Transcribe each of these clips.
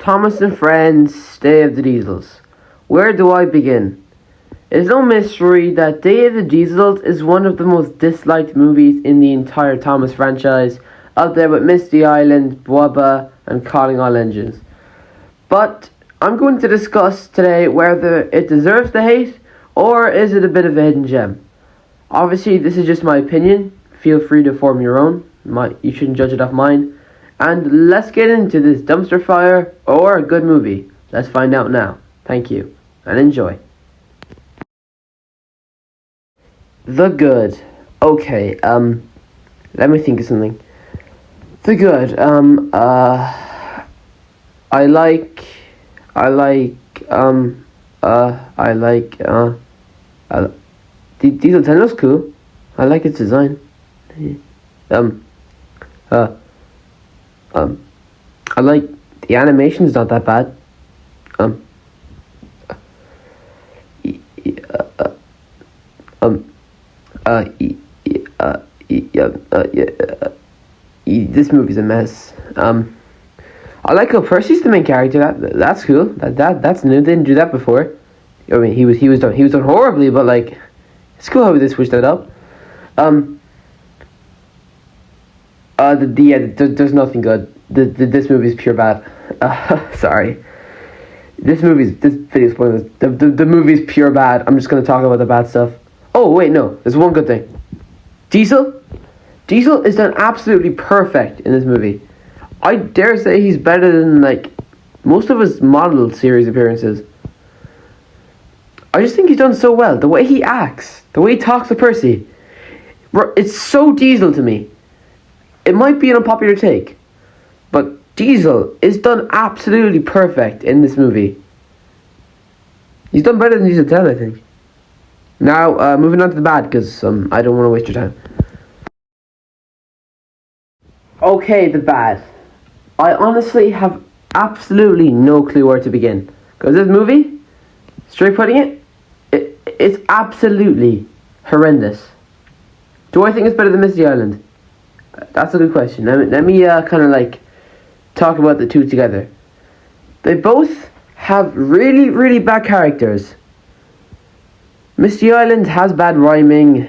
Thomas and Friends, Day of the Diesels. Where do I begin? It is no mystery that Day of the Diesels is one of the most disliked movies in the entire Thomas franchise, up there with Misty Island, Bwaba, and Calling All Engines. But I'm going to discuss today whether it deserves the hate, or is it a bit of a hidden gem. Obviously, this is just my opinion. Feel free to form your own. You shouldn't judge it off mine. And let's get into this dumpster fire or a good movie. Let's find out now. Thank you, and enjoy. The Good. Okay, let me think of something. The Good, Diesel 10 looks cool. I like its design. I like the animation's not that bad. This movie's a mess. I like how Percy's the main character. That's cool. That's new. They didn't do that before. I mean, he was done horribly, but like, it's cool how they switched that up. There's nothing good. This movie's pure bad. Sorry. This video's pointless. The movie's pure bad. I'm just gonna talk about the bad stuff. Oh wait, no. There's one good thing. Diesel is done absolutely perfect in this movie. I dare say he's better than like most of his model series appearances. I just think he's done so well. The way he acts, the way he talks to Percy, it's so Diesel to me. It might be an unpopular take, but Diesel is done absolutely perfect in this movie. He's done better than Diesel 10, I think. Now, moving on to the bad, because I don't want to waste your time. Okay, the bad. I honestly have absolutely no clue where to begin. Because this movie, straight putting it, it's absolutely horrendous. Do I think it's better than Misty Island? That's a good question. Let me kind of like talk about the two together. They both have really, really bad characters. Misty Island has bad rhyming.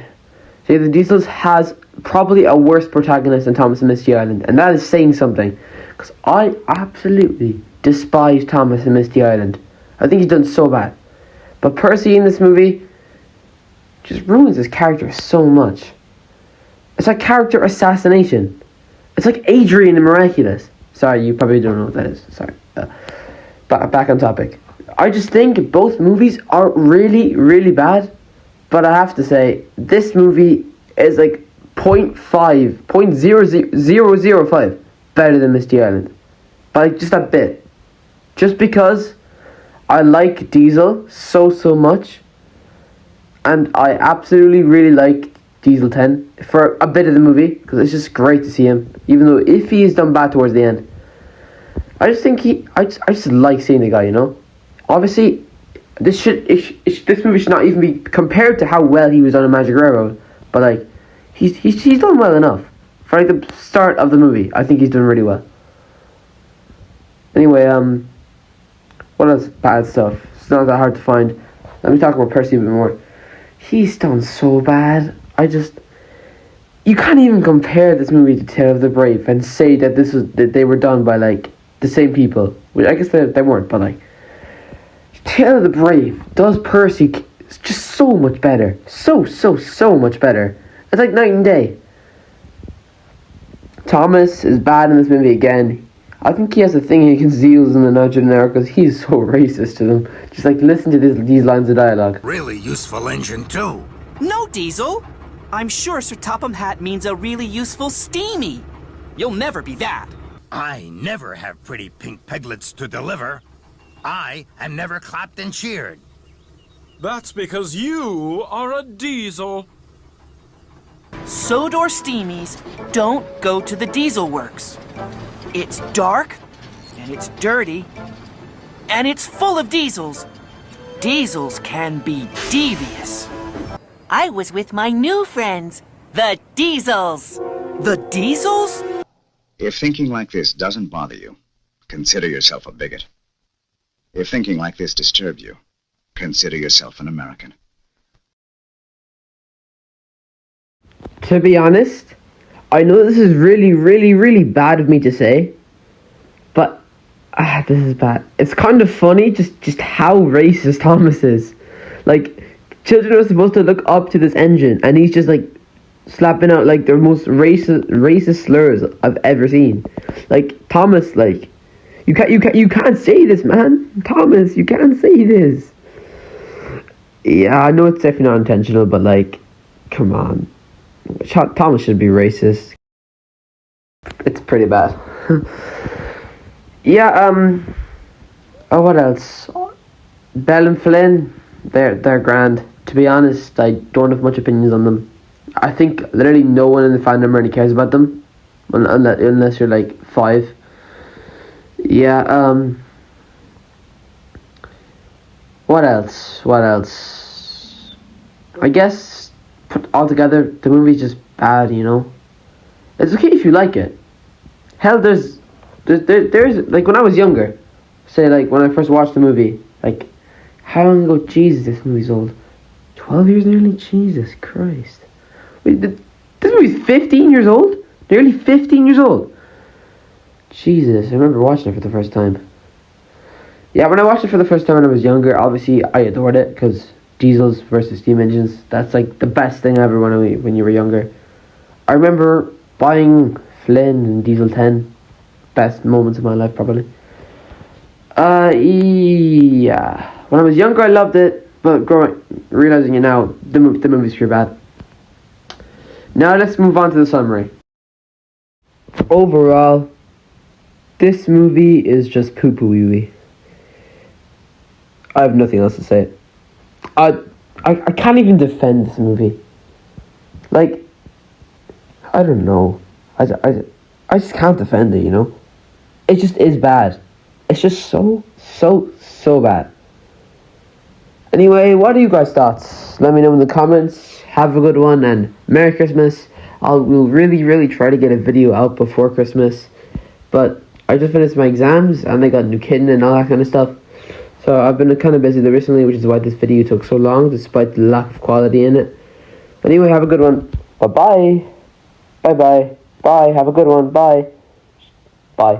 Day of the Diesels has probably a worse protagonist than Thomas and Misty Island, and that is saying something. Because I absolutely despise Thomas and Misty Island. I think he's done so bad. But Percy in this movie just ruins his character so much. It's like character assassination. It's like Adrian in Miraculous. Sorry, you probably don't know what that is. Sorry. Back on topic. I just think both movies are really, really bad. But I have to say, this movie is like 0.005 better than Misty Island. By like just a bit. Just because I like Diesel so much. And I absolutely really like Diesel 10 for a bit of the movie, because it's just great to see him, even though if he is done bad towards the end. I just think I just like seeing the guy, you know. Obviously, this movie should not even be compared to how well he was on a Magic Railroad, but like he's done well enough for like the start of the movie. I think he's done really well. Anyway, what else bad stuff? It's not that hard to find. Let me talk about Percy a bit more. He's done so bad. You can't even compare this movie to Tale of the Brave and say that they were done by like the same people. Which I guess they weren't, but like Tale of the Brave does Percy just so much better. So much better. It's like night and day. Thomas is bad in this movie again. I think he has a thing against Zeals and the Nudgeonaire because he's so racist to them. Just like listen to these lines of dialogue. Really useful engine too. No, Diesel. I'm sure Sir Topham Hatt means a really useful steamy. You'll never be that. I never have pretty pink peglets to deliver. I am never clapped and cheered. That's because you are a Diesel. Sodor Steamies don't go to the Diesel Works. It's dark, and it's dirty, and it's full of diesels. Diesels can be devious. I was with my new friends, the Diesels. The Diesels? If thinking like this doesn't bother you, consider yourself a bigot. If thinking like this disturbs you, consider yourself an American. To be honest, I know this is really, really, really bad of me to say, but this is bad. It's kind of funny just how racist Thomas is. Like, children are supposed to look up to this engine, and he's just like slapping out like the most racist slurs I've ever seen. Like, Thomas, like, you can't say this, man. Thomas, you can't say this. Yeah, I know it's definitely not intentional, but like, come on. Thomas should be racist. It's pretty bad. Yeah, oh, what else? Belle and Flynn, they're grand. To be honest, I don't have much opinions on them. I think literally no one in the fandom really cares about them, unless you're like 5. Yeah, what else? I guess, put all together, the movie's just bad, you know? It's okay if you like it. Hell, there's like, when I was younger, say, like, when I first watched the movie, like, how long ago? Jesus, this movie's old. 12 years nearly? Jesus Christ. Wait, this movie's 15 years old? Nearly 15 years old. Jesus, I remember watching it for the first time. Yeah, when I watched it for the first time when I was younger, obviously I adored it, because diesels versus steam engines, that's like the best thing ever when you were younger. I remember buying Flynn and Diesel 10. Best moments of my life, probably. Yeah. When I was younger, I loved it, but realizing it now, the movie's pure bad. Now let's move on to the summary. Overall, this movie is just poo-poo-wee-wee. I have nothing else to say. I can't even defend this movie. Like, I don't know. I just can't defend it, you know? It just is bad. It's just so bad. Anyway, what are you guys' thoughts? Let me know in the comments. Have a good one, and Merry Christmas. We'll really try to get a video out before Christmas. But I just finished my exams, and I got a new kitten and all that kind of stuff. So I've been kind of busy there recently, which is why this video took so long, despite the lack of quality in it. Anyway, have a good one. Bye-bye. Bye-bye. Bye. Have a good one. Bye. Bye.